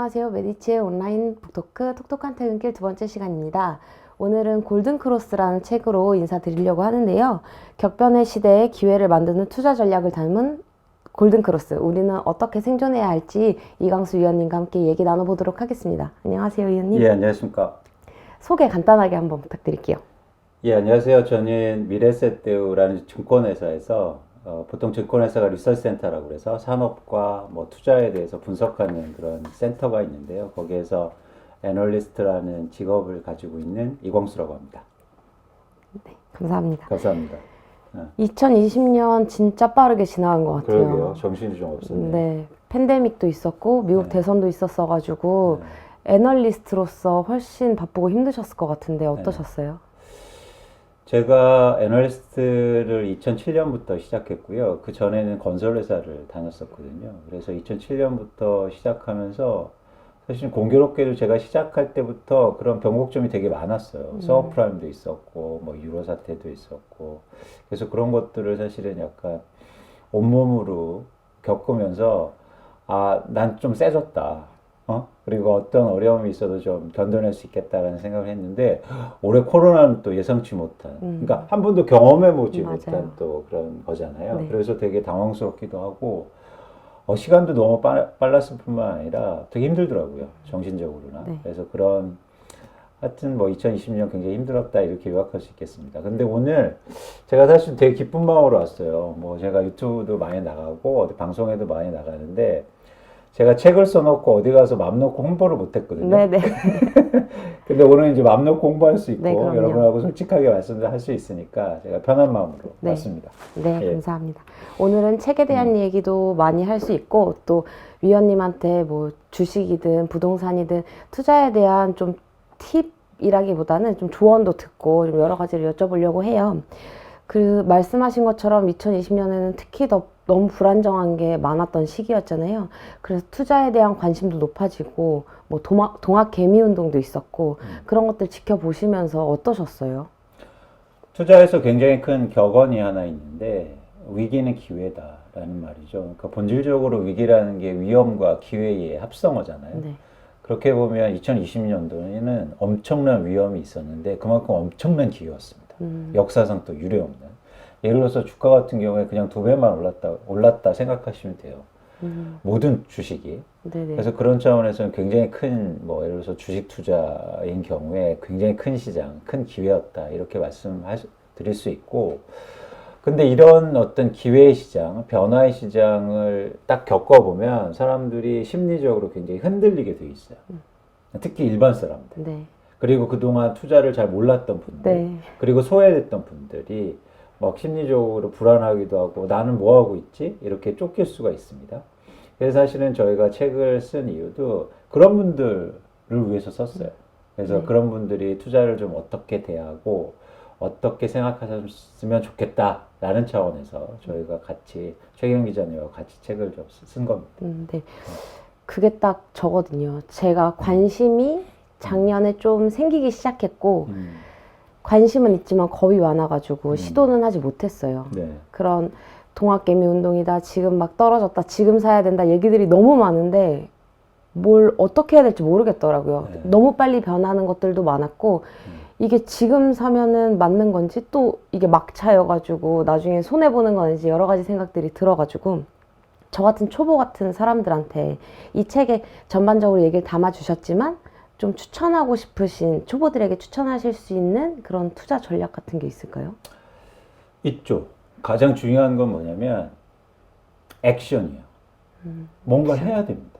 안녕하세요. 메디치의 온라인 북토크 톡톡한 퇴근길 두 번째 시간입니다. 오늘은 골든크로스라는 책으로 인사드리려고 하는데요. 격변의 시대에 기회를 만드는 투자 전략을 담은 골든크로스. 우리는 어떻게 생존해야 할지 이광수 위원님과 함께 얘기 나눠보도록 하겠습니다. 안녕하세요, 위원님. 예, 안녕하십니까. 소개 간단하게 한번 부탁드릴게요. 예, 안녕하세요. 저는 미래세대우라는 증권회사에서 보통 증권회사가 리서치센터라고 그래서 산업과 뭐 투자에 대해서 분석하는 그런 센터가 있는데요. 거기에서 애널리스트라는 직업을 가지고 있는 이광수라고 합니다. 네, 감사합니다. 감사합니다. 2020년 진짜 빠르게 지나간 것 같아요. 그러게요. 정신이 좀 없었네요. 네, 팬데믹도 있었고 미국 네. 대선도 있었어가지고 애널리스트로서 훨씬 바쁘고 힘드셨을 것 같은데 어떠셨어요? 제가 애널리스트를 2007년부터 시작했고요. 그 전에는 건설회사를 다녔었거든요. 그래서 2007년부터 시작하면서 사실 공교롭게도 제가 시작할 때부터 그런 변곡점이 되게 많았어요. 서브프라임도 있었고, 뭐 유로 사태도 있었고, 그래서 그런 것들을 사실은 약간 온몸으로 겪으면서 난 좀 세졌다. 그리고 어떤 어려움이 있어도 좀 견뎌낼 수 있겠다라는 생각을 했는데 올해 코로나는 또 예상치 못한, 그러니까 한 번도 경험해보지 맞아요. 못한 또 그런 거잖아요. 네. 그래서 되게 당황스럽기도 하고 시간도 너무 빨랐을 뿐만 아니라 되게 힘들더라고요. 정신적으로나. 네. 그래서 그런 하여튼 뭐 2020년 굉장히 힘들었다 이렇게 요약할 수 있겠습니다. 근데 오늘 제가 사실 되게 기쁜 마음으로 왔어요. 뭐 제가 유튜브도 많이 나가고 어디 방송에도 많이 나가는데 제가 책을 써놓고 어디 가서 맘 놓고 홍보를 못 했거든요. 네네. 근데 오늘 이제 맘 놓고 홍보할 수 있고 네, 그럼요. 여러분하고 솔직하게 말씀을 할 수 있으니까 제가 편한 마음으로 네. 왔습니다. 네, 예. 감사합니다. 오늘은 책에 대한 얘기도 많이 할 수 있고 또 위원님한테 뭐 주식이든 부동산이든 투자에 대한 좀 팁이라기보다는 좀 조언도 듣고 좀 여러 가지를 여쭤보려고 해요. 그 말씀하신 것처럼 2020년에는 특히 더 너무 불안정한 게 많았던 시기였잖아요. 그래서 투자에 대한 관심도 높아지고 뭐 동학 개미 운동도 있었고 그런 것들 지켜보시면서 어떠셨어요? 투자에서 굉장히 큰 격언이 하나 있는데 위기는 기회다라는 말이죠. 그러니까 본질적으로 위기라는 게 위험과 기회의 합성어잖아요. 네. 그렇게 보면 2020년도에는 엄청난 위험이 있었는데 그만큼 엄청난 기회였습니다. 역사상 또 유례없는. 예를 들어서 주가 같은 경우에 그냥 2배만 올랐다 생각하시면 돼요. 모든 주식이. 네네. 그래서 그런 차원에서는 굉장히 큰, 뭐, 예를 들어서 주식 투자인 경우에 굉장히 큰 시장, 큰 기회였다. 이렇게 드릴 수 있고. 근데 이런 어떤 기회의 시장, 변화의 시장을 딱 겪어보면 사람들이 심리적으로 굉장히 흔들리게 돼 있어요. 특히 일반 사람들. 네. 그리고 그동안 투자를 잘 몰랐던 분들. 네. 그리고 소외됐던 분들이 막 심리적으로 불안하기도 하고 나는 뭐 하고 있지? 이렇게 쫓길 수가 있습니다. 그래서 사실은 저희가 책을 쓴 이유도 그런 분들을 위해서 썼어요. 그래서 그런 분들이 투자를 좀 어떻게 대하고 어떻게 생각하셨으면 좋겠다라는 차원에서 저희가 같이 최경 기자님과 같이 책을 좀 쓴 겁니다. 네. 그게 딱 저거든요. 제가 관심이 작년에 좀 생기기 시작했고 관심은 있지만 겁이 많아가지고 시도는 하지 못했어요. 네. 그런 동학개미 운동이다, 지금 막 떨어졌다, 지금 사야 된다 얘기들이 너무 많은데 뭘 어떻게 해야 될지 모르겠더라고요. 네. 너무 빨리 변하는 것들도 많았고 이게 지금 사면은 맞는 건지 또 이게 막차여가지고 나중에 손해보는 건지 여러 가지 생각들이 들어가지고 저 같은 초보 같은 사람들한테 이 책에 전반적으로 얘기를 담아주셨지만 좀 추천하고 싶으신 초보들에게 추천하실 수 있는 그런 투자 전략 같은 게 있을까요? 있죠. 가장 중요한 건 뭐냐면 액션이에요. 뭔가를 해야 됩니다.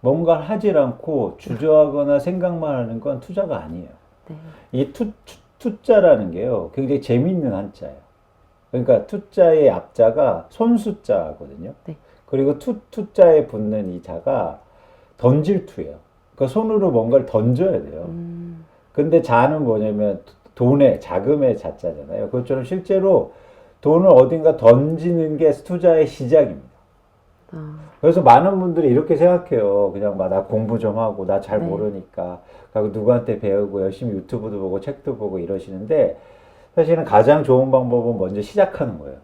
뭔가를 하질 않고 주저하거나 생각만 하는 건 투자가 아니에요. 네. 이 투자라는 게요, 굉장히 재미있는 한자예요. 그러니까 투자의 앞자가 손수자거든요. 네. 그리고 투자에 붙는 이 자가 던질 투예요. 그러니까 손으로 뭔가를 던져야 돼요. 근데 자는 뭐냐면 돈의, 자금의 자자잖아요. 그것처럼 실제로 돈을 어딘가 던지는 게 투자의 시작입니다. 그래서 많은 분들이 이렇게 생각해요. 그냥 막 나 공부 좀 하고 나 잘 네. 모르니까 그리고 누구한테 배우고 열심히 유튜브도 보고 책도 보고 이러시는데 사실은 가장 좋은 방법은 먼저 시작하는 거예요.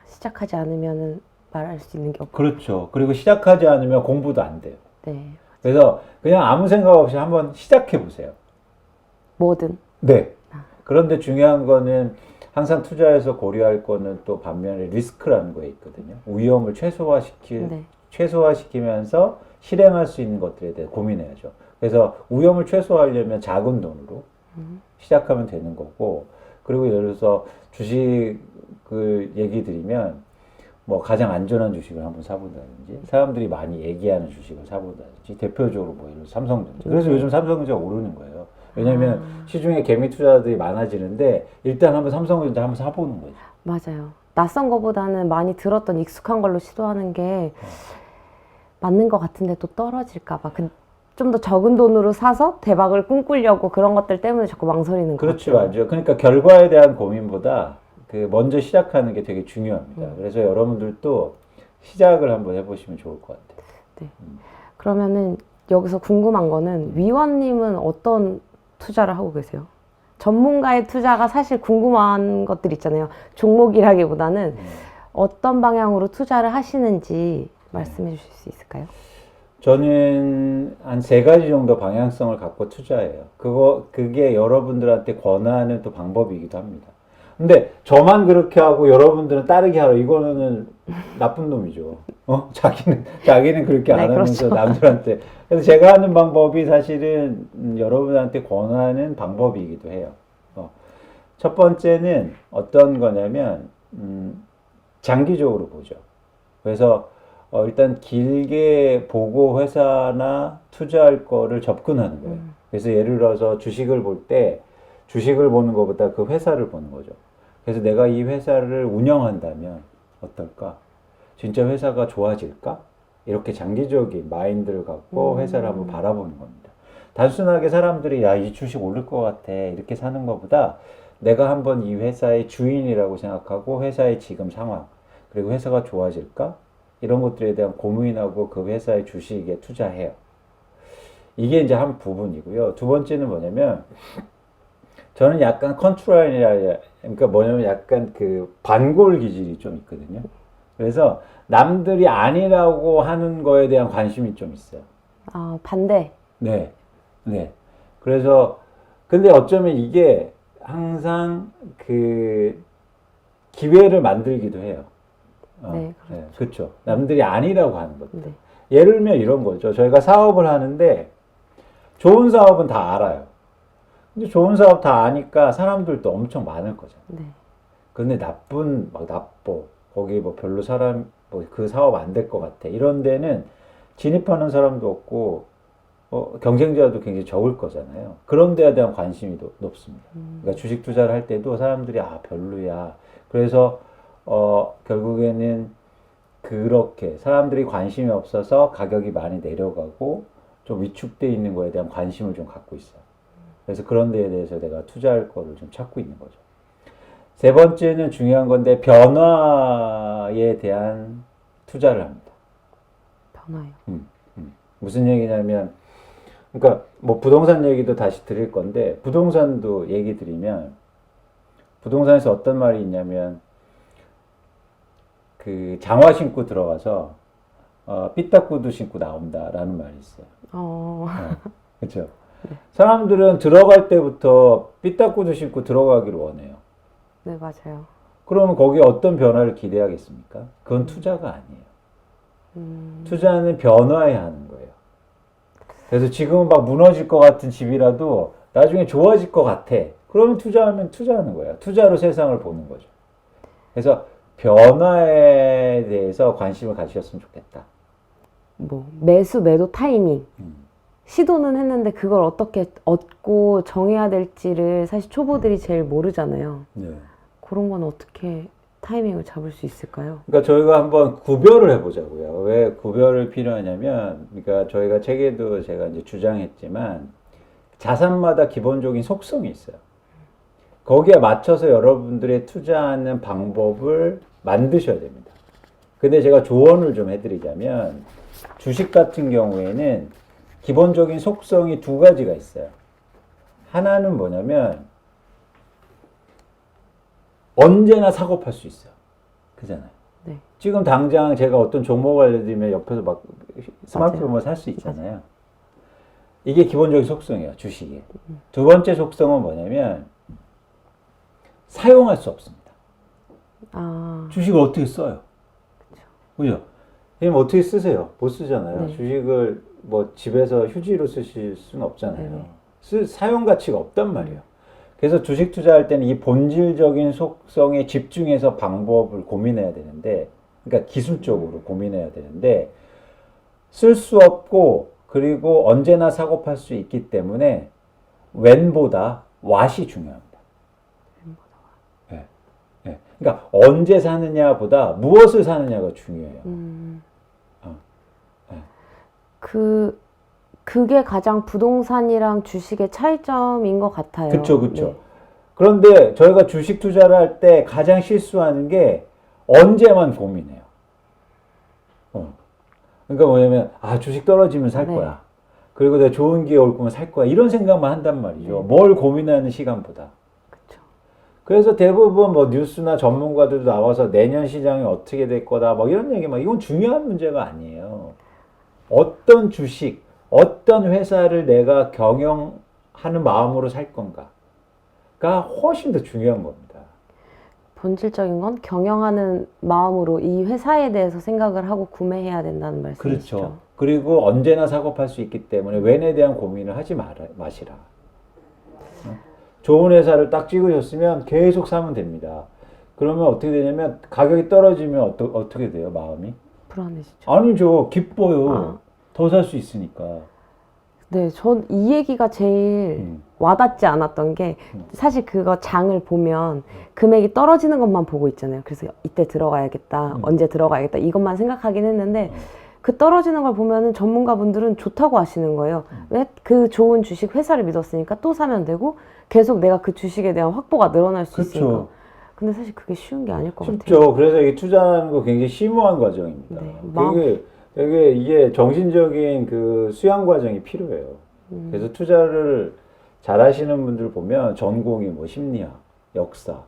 시작하지 않으면은 말할 수 있는 게 없고. 그렇죠. 그리고 시작하지 않으면 공부도 안 돼요. 네. 그래서 그냥 아무 생각 없이 한번 시작해 보세요. 뭐든. 네. 그런데 중요한 거는 항상 투자에서 고려할 거는 또 반면에 리스크라는 거에 있거든요. 위험을 네. 최소화시키면서 실행할 수 있는 것들에 대해 고민해야죠. 그래서 위험을 최소화하려면 작은 돈으로 시작하면 되는 거고, 그리고 예를 들어서 주식을 얘기 드리면 뭐 가장 안전한 주식을 한번 사본다든지, 사람들이 많이 얘기하는 주식을 사본다든지, 대표적으로 뭐 예를 들어 삼성전자. 그래서 요즘 삼성전자가 오르는 거예요. 왜냐면 시중에 개미 투자들이 많아지는데 일단 한번 삼성전자 한번 사보는 거죠. 맞아요. 낯선 거보다는 많이 들었던 익숙한 걸로 시도하는 게 맞는 것 같은데 또 떨어질까 봐. 좀 더 적은 돈으로 사서 대박을 꿈꾸려고 그런 것들 때문에 자꾸 망설이는 것 그렇죠, 같아요. 맞아요. 그러니까 결과에 대한 고민보다 그 먼저 시작하는 게 되게 중요합니다. 그래서 여러분들도 시작을 한번 해보시면 좋을 것 같아요. 네. 그러면은 여기서 궁금한 거는 위원님은 어떤 투자를 하고 계세요? 전문가의 투자가 사실 궁금한 것들 있잖아요. 종목이라기보다는 어떤 방향으로 투자를 하시는지 말씀해 주실 수 있을까요? 저는 한 세 가지 정도 방향성을 갖고 투자해요. 그게 여러분들한테 권하는 또 방법이기도 합니다. 근데 저만 그렇게 하고 여러분들은 따르게 하라. 이거는 나쁜 놈이죠. 자기는 그렇게 안 네, 하면서 그렇죠. 남들한테. 그래서 제가 하는 방법이 사실은 여러분한테 권하는 방법이기도 해요. 첫 번째는 어떤 거냐면, 장기적으로 보죠. 그래서 일단 길게 보고 회사나 투자할 거를 접근하는 거예요. 그래서 예를 들어서 주식을 볼 때 주식을 보는 것보다 그 회사를 보는 거죠. 그래서 내가 이 회사를 운영한다면 어떨까? 진짜 회사가 좋아질까? 이렇게 장기적인 마인드를 갖고 회사를 한번 바라보는 겁니다. 단순하게 사람들이 야, 이 주식 오를 것 같아 이렇게 사는 것보다 내가 한번 이 회사의 주인이라고 생각하고 회사의 지금 상황 그리고 회사가 좋아질까? 이런 것들에 대한 고민하고 그 회사의 주식에 투자해요. 이게 이제 한 부분이고요. 두 번째는 뭐냐면 저는 약간 컨트롤이라 그러니까 뭐냐면 약간 그 반골 기질이 좀 있거든요. 그래서 남들이 아니라고 하는 거에 대한 관심이 좀 있어요. 아, 반대. 네. 네. 그래서 근데 어쩌면 이게 항상 그 기회를 만들기도 해요. 네, 네, 그렇죠. 남들이 아니라고 하는 것들. 네. 예를 들면 이런 거죠. 저희가 사업을 하는데 좋은 사업은 다 알아요. 근데 좋은 사업 다 아니까 사람들도 엄청 많을 거잖아요. 네. 근데 막 나빠. 거기 뭐 별로 뭐 그 사업 안 될 것 같아. 이런 데는 진입하는 사람도 없고, 경쟁자도 굉장히 적을 거잖아요. 그런 데에 대한 관심이 높습니다. 그러니까 주식 투자를 할 때도 사람들이, 별로야. 그래서, 결국에는 그렇게 사람들이 관심이 없어서 가격이 많이 내려가고 좀 위축되어 있는 거에 대한 관심을 좀 갖고 있어요. 그래서 그런 데에 대해서 내가 투자할 거를 좀 찾고 있는 거죠. 세 번째는 중요한 건데 변화에 대한 투자를 합니다. 변화요. 무슨 얘기냐면 그러니까 뭐 부동산 얘기도 다시 드릴 건데 부동산도 얘기 드리면 부동산에서 어떤 말이 있냐면 그 장화 신고 들어가서 삐딱구두 신고 나온다라는 말이 있어요. 그렇죠. 사람들은 들어갈 때부터 삐딱구두 신고 들어가기를 원해요. 네, 맞아요. 그러면 거기에 어떤 변화를 기대하겠습니까? 그건 투자가 아니에요. 투자는 변화해야 하는 거예요. 그래서 지금은 막 무너질 것 같은 집이라도 나중에 좋아질 것 같아. 그러면 투자하는 거예요. 투자로 세상을 보는 거죠. 그래서 변화에 대해서 관심을 가지셨으면 좋겠다. 뭐 매수 매도 타이밍. 시도는 했는데 그걸 어떻게 얻고 정해야 될지를 사실 초보들이 제일 모르잖아요. 네. 그런 건 어떻게 타이밍을 잡을 수 있을까요? 그러니까 저희가 한번 구별을 해보자고요. 왜 구별을 필요하냐면, 그러니까 저희가 책에도 제가 이제 주장했지만, 자산마다 기본적인 속성이 있어요. 거기에 맞춰서 여러분들의 투자하는 방법을 만드셔야 됩니다. 근데 제가 조언을 좀 해드리자면, 주식 같은 경우에는 기본적인 속성이 두 가지가 있어요. 하나는 뭐냐면, 언제나 사고 팔 수 있어요. 그잖아요. 네. 지금 당장 제가 어떤 종목 알려드리면 옆에서 막 스마트폰을 살 수 있잖아요. 이게 기본적인 속성이에요, 주식이. 두 번째 속성은 뭐냐면 사용할 수 없습니다. 아, 주식을 어떻게 써요? 그죠? 선생님 어떻게 쓰세요? 못 쓰잖아요. 네. 주식을 뭐 집에서 휴지로 쓰실 수는 없잖아요. 네네. 사용 가치가 없단 말이에요. 그래서 주식 투자할 때는 이 본질적인 속성에 집중해서 방법을 고민해야 되는데, 그러니까 기술적으로 고민해야 되는데, 쓸 수 없고, 그리고 언제나 사고 팔 수 있기 때문에, when보다 what이 중요합니다. 예, 예. 그러니까 언제 사느냐보다 무엇을 사느냐가 중요해요. 어, 예. 그게 가장 부동산이랑 주식의 차이점인 것 같아요. 그쵸, 그쵸. 네. 그런데 저희가 주식 투자를 할 때 가장 실수하는 게 언제만 고민해요. 그러니까 뭐냐면, 아, 주식 떨어지면 살 네. 거야. 그리고 내가 좋은 기회 올 거면 살 거야. 이런 생각만 한단 말이죠. 뭘 고민하는 시간보다. 그쵸. 그래서 대부분 뭐 뉴스나 전문가들도 나와서 내년 시장이 어떻게 될 거다. 뭐 이런 얘기만, 이건 중요한 문제가 아니에요. 어떤 주식, 어떤 회사를 내가 경영하는 마음으로 살 건가가 훨씬 더 중요한 겁니다. 본질적인 건 경영하는 마음으로 이 회사에 대해서 생각을 하고 구매해야 된다는 말씀이시죠. 그렇죠. 그리고 언제나 사고 팔 수 있기 때문에 웬에 대한 고민을 하지 마시라. 좋은 회사를 딱 찍으셨으면 계속 사면 됩니다. 그러면 어떻게 되냐면 가격이 떨어지면 어떻게 돼요? 마음이? 불안해지죠. 아니죠. 기뻐요. 아. 더 살 수 있으니까. 네, 전 이 얘기가 제일 와닿지 않았던 게 사실 그거 장을 보면 금액이 떨어지는 것만 보고 있잖아요. 그래서 이때 들어가야겠다, 언제 들어가야겠다 이것만 생각하긴 했는데 그 떨어지는 걸 보면은 전문가분들은 좋다고 하시는 거예요. 왜? 그 좋은 주식 회사를 믿었으니까 또 사면 되고 계속 내가 그 주식에 대한 확보가 늘어날 수 그쵸. 있으니까. 근데 사실 그게 쉬운 게 아닐 것 같아요. 쉽죠. 그래서 이 투자하는 거 굉장히 심오한 과정입니다. 네, 되게 이게 정신적인 그 수양 과정이 필요해요. 그래서 투자를 잘 하시는 분들 보면 전공이 뭐 심리학, 역사,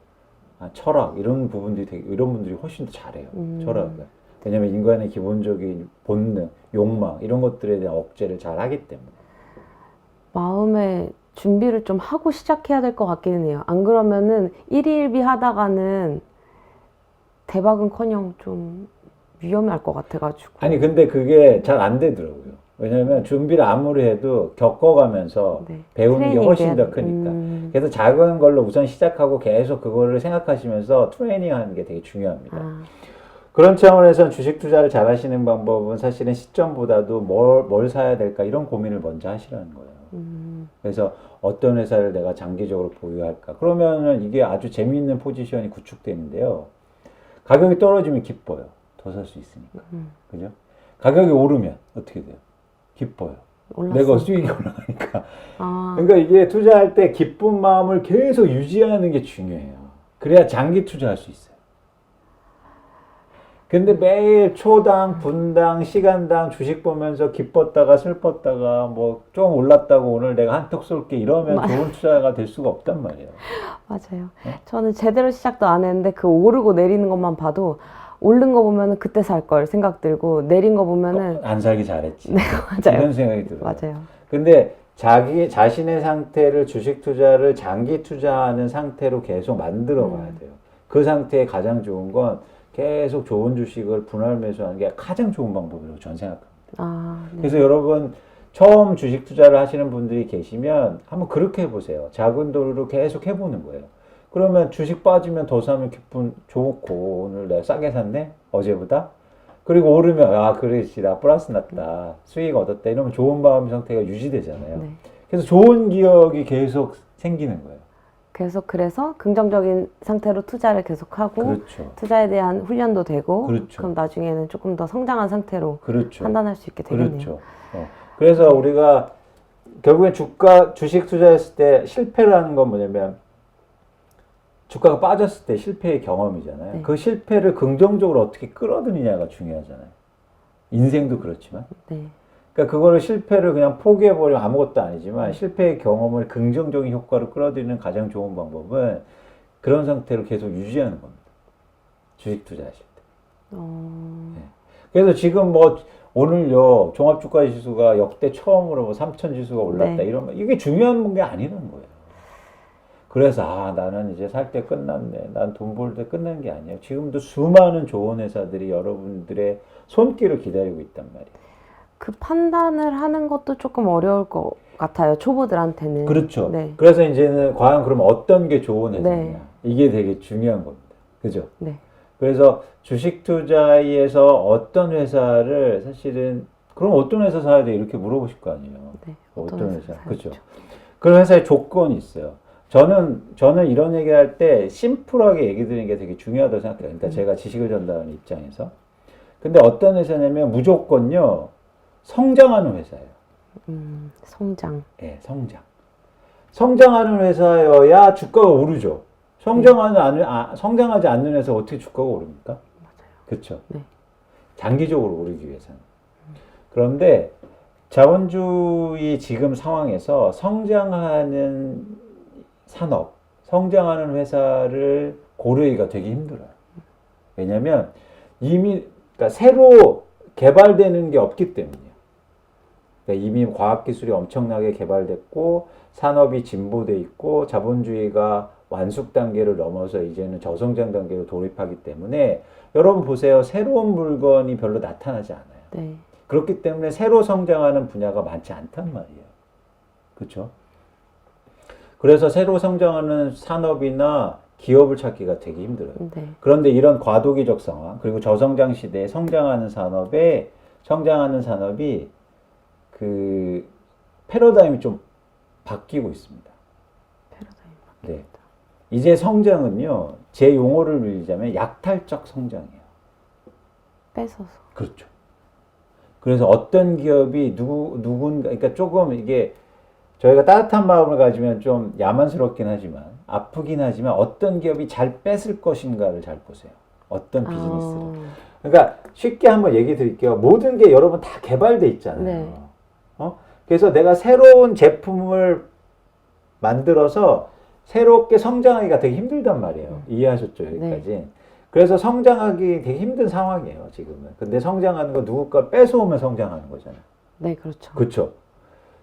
철학 이런 이런 분들이 훨씬 더 잘해요. 철학을. 왜냐면 인간의 기본적인 본능, 욕망 이런 것들에 대한 억제를 잘 하기 때문에. 마음의 준비를 좀 하고 시작해야 될 것 같기는 해요. 안 그러면은 일희일비 하다가는 대박은커녕 좀 위험할 것 같아가지고. 아니 근데 그게 잘 안 되더라고요. 왜냐면 준비를 아무리 해도 겪어가면서 네. 배우는 게 트레이닝 훨씬 더 돼야- 크니까. 그래서 작은 걸로 우선 시작하고 계속 그거를 생각하시면서 트레이닝 하는 게 되게 중요합니다. 아, 그런 차원에서 주식 투자를 잘 하시는 방법은 사실은 시점보다도 뭘 사야 될까 이런 고민을 먼저 하시라는 거예요. 그래서 어떤 회사를 내가 장기적으로 보유할까. 그러면은 이게 아주 재미있는 포지션이 구축되는데요. 가격이 떨어지면 기뻐요. 더 살 수 있으니까. 그죠? 가격이 오르면 어떻게 돼요? 기뻐요. 올랐으니까. 내가 수익이 올라가니까. 아, 그러니까 이게 투자할 때 기쁜 마음을 계속 유지하는 게 중요해요. 그래야 장기 투자할 수 있어요. 근데 매일 초당, 분당, 시간당 주식 보면서 기뻤다가 슬펐다가 뭐 좀 올랐다고 오늘 내가 한턱 쏠게 이러면 좋은 투자가 될 수가 없단 말이에요. 맞아요. 저는 제대로 시작도 안 했는데 그 오르고 내리는 것만 봐도 오른 거 보면은 그때 살 걸 생각 들고 내린 거 보면은 안 살기 잘했지. 네, 맞아요. 이런 생각이 들어요. 맞아요. 근데 자신의 상태를 주식 투자를 장기 투자하는 상태로 계속 만들어 가야 돼요. 그 상태에 가장 좋은 건 계속 좋은 주식을 분할 매수하는 게 가장 좋은 방법이라고 저는 생각합니다. 아, 네. 그래서 여러분 처음 주식 투자를 하시는 분들이 계시면 한번 그렇게 해보세요. 작은 돈으로 계속 해보는 거예요. 그러면 주식 빠지면 더 사면 좋고 오늘 내가 싸게 샀네 어제보다. 그리고 오르면 아 그렇지 나 플러스 났다 수익 얻었다 이러면 좋은 마음 상태가 유지되잖아요. 네. 그래서 좋은 기억이 계속 생기는 거예요. 계속 그래서 긍정적인 상태로 투자를 계속하고 그렇죠. 투자에 대한 훈련도 되고 그렇죠. 그럼 나중에는 조금 더 성장한 상태로 그렇죠. 판단할 수 있게 되겠네요. 그렇죠. 그래서 우리가 결국엔 주식 투자했을 때 실패라는 건 뭐냐면 주가가 빠졌을 때 실패의 경험이잖아요. 네. 그 실패를 긍정적으로 어떻게 끌어들이냐가 중요하잖아요. 인생도 그렇지만. 네. 그러니까 그거를 실패를 그냥 포기해버리면 아무것도 아니지만 실패의 경험을 긍정적인 효과로 끌어들이는 가장 좋은 방법은 그런 상태로 계속 유지하는 겁니다. 주식 투자하실 때. 네. 그래서 지금 뭐 오늘요 종합주가지수가 역대 처음으로 뭐 3천 지수가 올랐다 네. 이런 거 이게 중요한 게 아니라는 거예요. 그래서 나는 이제 살 때 끝났네. 난 돈 벌 때 끝난 게 아니에요. 지금도 수많은 좋은 회사들이 여러분들의 손길을 기다리고 있단 말이에요. 그 판단을 하는 것도 조금 어려울 것 같아요. 초보들한테는. 그렇죠. 네. 그래서 이제는 과연 그럼 어떤 게 좋은 회사냐. 네. 이게 되게 중요한 겁니다. 그죠? 네. 그래서 주식 투자에서 어떤 회사를 사실은 그럼 어떤 회사 사야 돼? 이렇게 물어보실 거 아니에요. 네. 어떤 회사? 사야죠. 그렇죠. 그런 회사의 조건이 있어요. 저는 이런 얘기할 때 심플하게 얘기 드리는 게 되게 중요하다고 생각해요. 그러니까 제가 지식을 전달하는 입장에서. 근데 어떤 회사냐면 무조건요. 성장하는 회사예요. 성장. 네, 성장. 성장하는 회사여야 주가가 오르죠. 성장하지 않는 회사 어떻게 주가가 오릅니까? 맞아요. 그렇죠. 네. 장기적으로 오르기 위해서는. 그런데 자본주의 지금 상황에서 성장하는 산업, 성장하는 회사를 고르기가 되게 힘들어요. 왜냐하면 이미 그러니까 새로 개발되는 게 없기 때문이에요. 그러니까 이미 과학기술이 엄청나게 개발됐고 산업이 진보돼 있고 자본주의가 완숙 단계를 넘어서 이제는 저성장 단계로 돌입하기 때문에 여러분 보세요. 새로운 물건이 별로 나타나지 않아요. 네. 그렇기 때문에 새로 성장하는 분야가 많지 않단 말이에요. 그렇죠? 그래서 새로 성장하는 산업이나 기업을 찾기가 되게 힘들어요. 네. 그런데 이런 과도기적 상황, 그리고 저성장 시대에 성장하는 산업이 그 패러다임이 좀 바뀌고 있습니다. 패러다임. 네. 이제 성장은요, 제 용어를 빌리자면 약탈적 성장이에요. 뺏어서. 그렇죠. 그래서 어떤 기업이 누군가, 그러니까 조금 이게 저희가 따뜻한 마음을 가지면 좀 야만스럽긴 하지만, 아프긴 하지만 어떤 기업이 잘 뺏을 것인가를 잘 보세요. 어떤 비즈니스를. 그러니까 쉽게 한번 얘기 드릴게요. 모든 게 여러분 다 개발돼 있잖아요. 네. 그래서 내가 새로운 제품을 만들어서 새롭게 성장하기가 되게 힘들단 말이에요. 이해하셨죠? 여기까지. 네. 그래서 성장하기 되게 힘든 상황이에요, 지금은. 근데 성장하는 거 누구 걸 뺏어오면 성장하는 거잖아요. 네, 그렇죠. 그렇죠.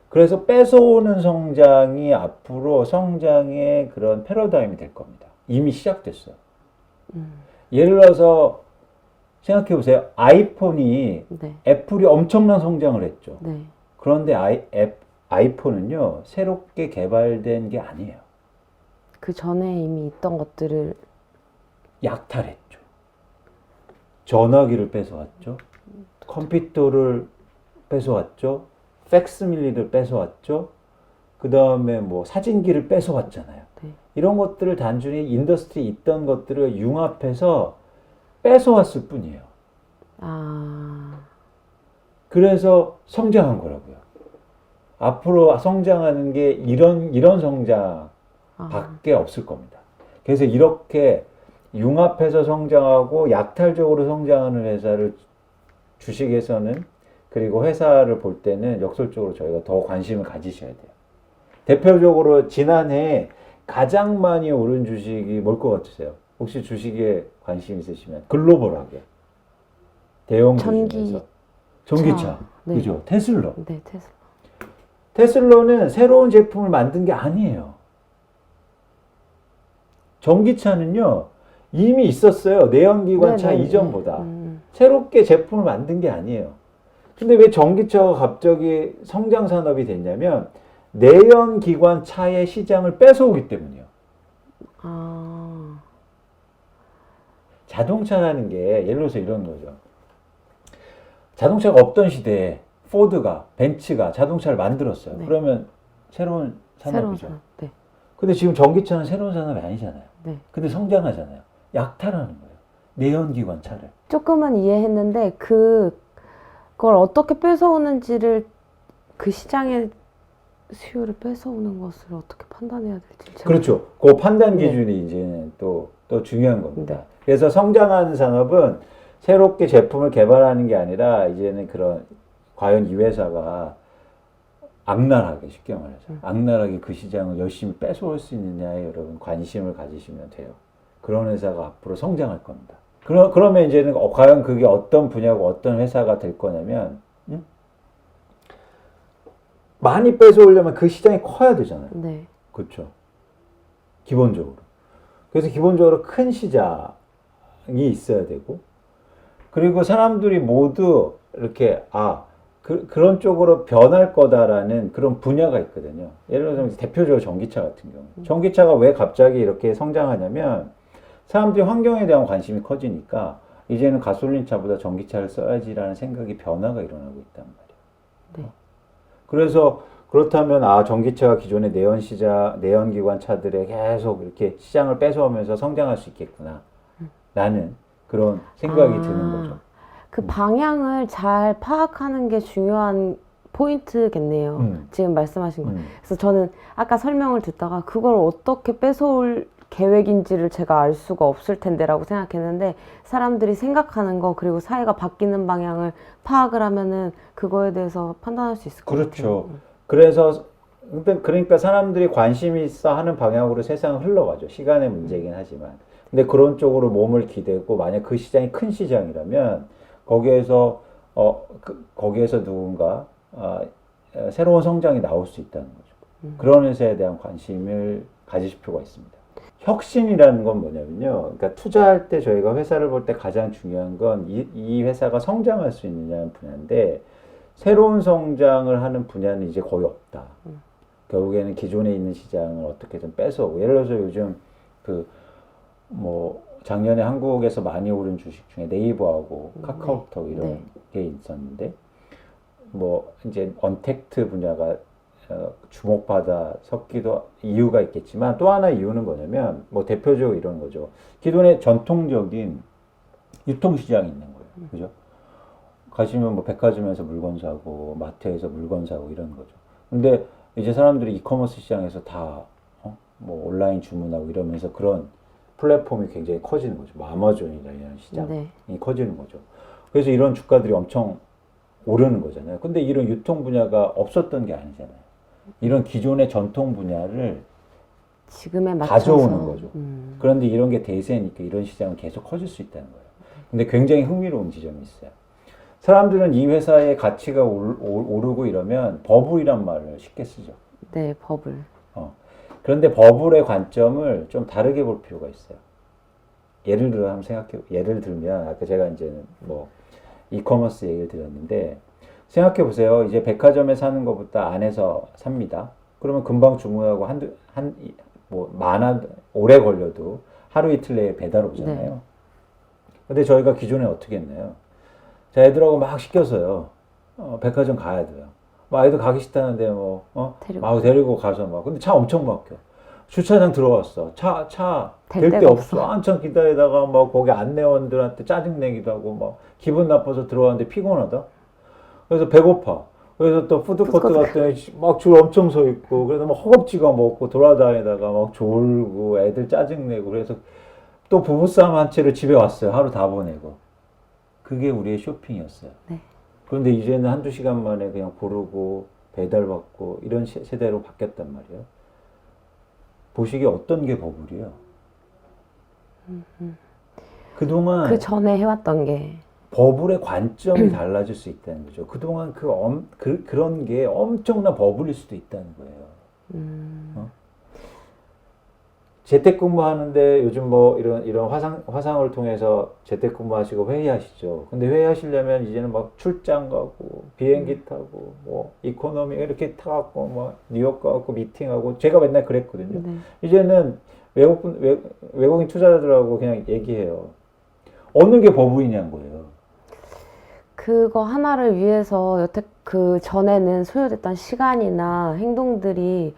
그래서 뺏어오는 성장이 앞으로 성장의 그런 패러다임이 될 겁니다. 이미 시작됐어요. 예를 들어서 생각해 보세요. 아이폰이 네. 애플이 엄청난 성장을 했죠. 네. 그런데 아이폰은요, 새롭게 개발된 게 아니에요. 그 전에 이미 있던 것들을 약탈했죠. 전화기를 뺏어왔죠. 컴퓨터를 뺏어왔죠. 팩스밀리를 뺏어왔죠. 그 다음에 뭐 사진기를 뺏어왔잖아요. 네. 이런 것들을 단순히 인더스트리에 있던 것들을 융합해서 뺏어왔을 뿐이에요. 그래서 성장한 거라고요. 앞으로 성장하는 게 이런 성장 밖에 없을 겁니다. 그래서 이렇게 융합해서 성장하고 약탈적으로 성장하는 회사를 주식에서는 그리고 회사를 볼 때는 역설적으로 저희가 더 관심을 가지셔야 돼요. 대표적으로 지난해 가장 많이 오른 주식이 뭘 것 같으세요? 혹시 주식에 관심 있으시면 글로벌하게 대형 주식에서 전기차, 네. 그죠? 테슬라. 네, 테슬라. 테슬라는 새로운 제품을 만든 게 아니에요. 전기차는요, 이미 있었어요. 내연기관차 네, 네, 이전보다. 새롭게 제품을 만든 게 아니에요. 근데 왜 전기차가 갑자기 성장 산업이 됐냐면, 내연기관차의 시장을 뺏어오기 때문이에요. 자동차라는 게, 예를 들어서 이런 거죠. 자동차가 없던 시대에 포드가, 벤츠가 자동차를 만들었어요. 네. 그러면 새로운 산업이죠. 새로운 산업. 네. 근데 지금 전기차는 새로운 산업이 아니잖아요. 네. 근데 성장하잖아요. 약탈하는 거예요. 내연기관 차를. 조금은 이해했는데 그걸 어떻게 뺏어오는지를 그 시장의 수요를 뺏어오는 것을 어떻게 판단해야 될지 잘 그렇죠. 그 판단 기준이 이제는 또 중요한 겁니다. 그래서 성장하는 산업은 새롭게 제품을 개발하는 게 아니라 이제는 그런 과연 이 회사가 악랄하게 쉽게 말하죠. 악랄하게 그 시장을 열심히 뺏어올 수 있느냐에 여러분 관심을 가지시면 돼요. 그런 회사가 앞으로 성장할 겁니다. 그러면 이제는 과연 그게 어떤 분야고 어떤 회사가 될 거냐면 많이 뺏어오려면 그 시장이 커야 되잖아요. 네. 그렇죠. 기본적으로. 그래서 기본적으로 큰 시장이 있어야 되고, 그리고 사람들이 모두 이렇게, 그런 쪽으로 변할 거다라는 그런 분야가 있거든요. 예를 들어서 대표적으로 전기차 같은 경우. 전기차가 왜 갑자기 이렇게 성장하냐면, 사람들이 환경에 대한 관심이 커지니까, 이제는 가솔린 차보다 전기차를 써야지라는 생각이 변화가 일어나고 있단 말이에요. 네. 그래서 그렇다면 전기차가 기존의 내연기관 차들에 계속 이렇게 시장을 뺏어오면서 성장할 수 있겠구나 라는 그런 생각이 드는 거죠. 그 방향을 잘 파악하는 게 중요한 포인트겠네요. 지금 말씀하신 거. 그래서 저는 아까 설명을 듣다가 그걸 어떻게 뺏어올 계획인지를 제가 알 수가 없을 텐데라고 생각했는데, 사람들이 생각하는 거 그리고 사회가 바뀌는 방향을 파악을 하면은 그거에 대해서 판단할 수 있을 것 같아요. 그렇죠. 그래서 그러니까 사람들이 관심 있어 하는 방향으로 세상은 흘러가죠. 시간의 문제이긴 하지만. 근데 그런 쪽으로 몸을 기대고, 만약 그 시장이 큰 시장이라면 거기에서 거기에서 누군가 새로운 성장이 나올 수 있다는 거죠. 그런 회사에 대한 관심을 가지실 필요가 있습니다. 혁신이라는 건 뭐냐면요. 그러니까 투자할 때 저희가 회사를 볼 때 가장 중요한 건 이 회사가 성장할 수 있느냐는 분야인데, 새로운 성장을 하는 분야는 이제 거의 없다. 결국에는 기존에 있는 시장을 어떻게든 뺏어오고, 예를 들어서 요즘 작년에 한국에서 많이 오른 주식 중에 네이버하고 카카오톡 이런 게 있었는데, 이제 언택트 분야가 주목받아 섰기도 이유가 있겠지만, 또 하나 이유는 뭐냐면, 대표적으로 이런 거죠. 기존의 전통적인 유통시장이 있는 거예요. 그죠? 가시면 백화점에서 물건 사고, 마트에서 물건 사고 이런 거죠. 근데 이제 사람들이 이커머스 시장에서 다, 온라인 주문하고 이러면서 그런 플랫폼이 굉장히 커지는 거죠. 아마존이나 이런 시장이 커지는 거죠. 그래서 이런 주가들이 엄청 오르는 거잖아요. 근데 이런 유통 분야가 없었던 게 아니잖아요. 이런 기존의 전통 분야를 지금에 맞춰서 가져오는 거죠. 그런데 이런 게 대세니까 이런 시장은 계속 커질 수 있다는 거예요. 근데 굉장히 흥미로운 지점이 있어요. 사람들은 이 회사의 가치가 오르고 이러면 버블이란 말을 쉽게 쓰죠. 네, 버블. 그런데 버블의 관점을 좀 다르게 볼 필요가 있어요. 예를 들면 아까 제가 이제는 이커머스 얘기를 드렸는데, 생각해 보세요. 이제 백화점에 사는 것보다 안에서 삽니다. 그러면 금방 주문하고 오래 걸려도 하루 이틀 내에 배달 오잖아요. 네. 근데 저희가 기존에 어떻게 했나요? 자, 애들하고 막 시켜서요. 백화점 가야 돼요. 애들 가기 싫다는데 데리고 가서 근데 차 엄청 막혀. 주차장 들어왔어. 차 될 데 없어. 한참 기다리다가 거기 안내원들한테 짜증내기도 하고 기분 나빠서 들어왔는데 피곤하다. 그래서 배고파. 그래서 또 푸드코트 갔더니 줄 엄청 서 있고, 그래서 허겁지겁 먹고 돌아다니다가 졸고 애들 짜증내고, 그래서 또 부부싸움 한 채로 집에 왔어요. 하루 다 보내고. 그게 우리의 쇼핑이었어요. 네. 그런데 이제는 한두 시간 만에 그냥 고르고 배달받고 이런 세대로 바뀌었단 말이에요. 보시기에 어떤 게 버블이에요? 그동안 그 전에 해왔던 게 버블의 관점이 달라질 수 있다는 거죠. 그동안 그런 게 엄청난 버블일 수도 있다는 거예요. 재택근무하는데 요즘 이런 화상을 통해서 재택근무하시고 회의하시죠. 근데 회의하시려면 이제는 출장 가고 비행기 타고 이코노미 이렇게 타갖고 뉴욕 가고 미팅하고, 제가 맨날 그랬거든요. 네. 이제는 외국인 투자자들하고 그냥 얘기해요. 어느 게 버블이냐는 거예요. 그거 하나를 위해서 여태 그 전에는 소요됐던 시간이나 행동들이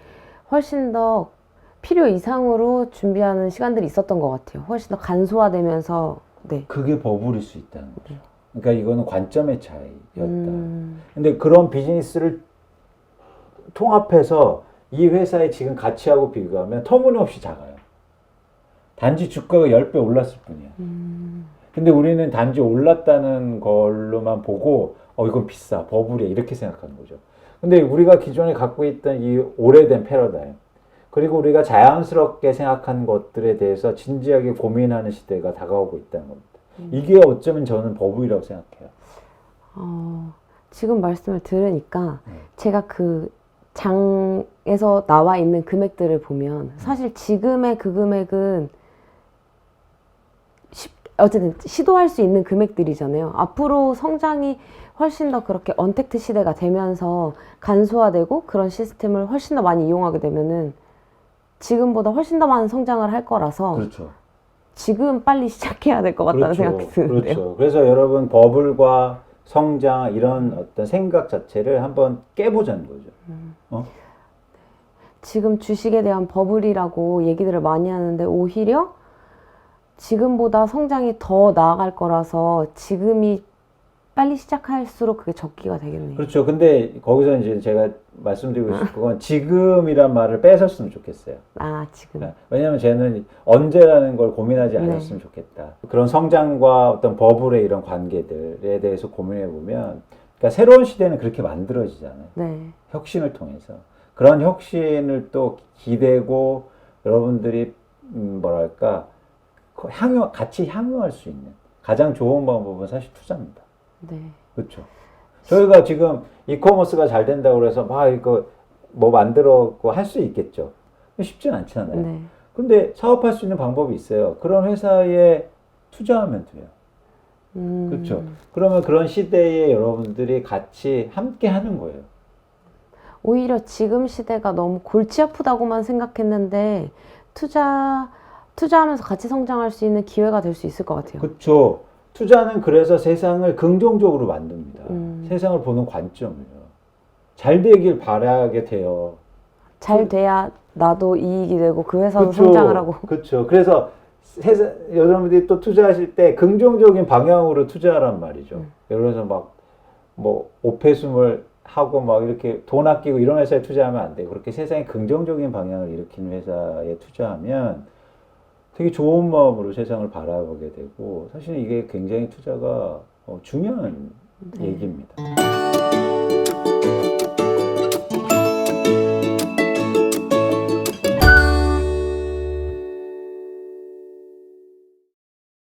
훨씬 더 필요 이상으로 준비하는 시간들이 있었던 것 같아요. 훨씬 더 간소화되면서. 네. 그게 버블일 수 있다는 거죠. 그러니까 이거는 관점의 차이였다. 근데 그런 비즈니스를 통합해서 이 회사의 지금 가치하고 비교하면 터무니없이 작아요. 단지 주가가 10배 올랐을 뿐이야. 근데 우리는 단지 올랐다는 걸로만 보고 이건 비싸, 버블이야 이렇게 생각하는 거죠. 근데 우리가 기존에 갖고 있던 이 오래된 패러다임, 그리고 우리가 자연스럽게 생각하는 것들에 대해서 진지하게 고민하는 시대가 다가오고 있다는 겁니다. 이게 어쩌면 저는 버블이라고 생각해요. 지금 말씀을 들으니까 제가 장에서 나와 있는 금액들을 보면 사실 지금의 그 금액은 어쨌든 시도할 수 있는 금액들이잖아요. 앞으로 성장이 훨씬 더 그렇게 언택트 시대가 되면서 간소화되고 그런 시스템을 훨씬 더 많이 이용하게 되면은 지금보다 훨씬 더 많은 성장을 할 거라서 그렇죠. 지금 빨리 시작해야 될 것 같다는 생각이 드는데요. 그렇죠. 그래서 여러분 버블과 성장 이런 어떤 생각 자체를 한번 깨보자는 거죠. 어? 지금 주식에 대한 버블이라고 얘기들을 많이 하는데 오히려 지금보다 성장이 더 나아갈 거라서 지금이 빨리 시작할수록 그게 적기가 되겠네요. 그렇죠. 근데 거기서 이제 제가 말씀드리고 싶은 건 지금이란 말을 뺏었으면 좋겠어요. 아, 지금. 왜냐하면 쟤는 언제라는 걸 고민하지 네. 않았으면 좋겠다. 그런 성장과 어떤 버블의 이런 관계들에 대해서 고민해 보면, 그러니까 새로운 시대는 그렇게 만들어지잖아요. 네. 혁신을 통해서. 그런 혁신을 또 기대고 여러분들이 뭐랄까 같이 향유할 수 있는 가장 좋은 방법은 사실 투자입니다. 네. 그렇죠. 저희가 지금 이커머스가 잘 된다고 그래서 막 이거 뭐 만들었고 할 수 있겠죠. 쉽진 않잖아요. 네. 근데 사업할 수 있는 방법이 있어요. 그런 회사에 투자하면 돼요. 그렇죠. 그러면 그런 시대에 여러분들이 같이 함께 하는 거예요. 오히려 지금 시대가 너무 골치 아프다고만 생각했는데 투자하면서 같이 성장할 수 있는 기회가 될 수 있을 것 같아요. 그렇죠. 투자는 그래서 세상을 긍정적으로 만듭니다. 세상을 보는 관점을요. 잘 되길 바라게 돼요. 잘 돼야 나도 이익이 되고 그 회사도 그쵸. 성장을 하고. 그렇죠. 그래서 여러분들이 또 투자하실 때 긍정적인 방향으로 투자하란 말이죠. 예를 들어서 막 뭐 오폐수물 하고 막 이렇게 돈 아끼고 이런 회사에 투자하면 안 돼요. 그렇게 세상에 긍정적인 방향을 일으키는 회사에 투자하면 되게 좋은 마음으로 세상을 바라보게 되고 사실 이게 굉장히 투자가 중요한 얘기입니다.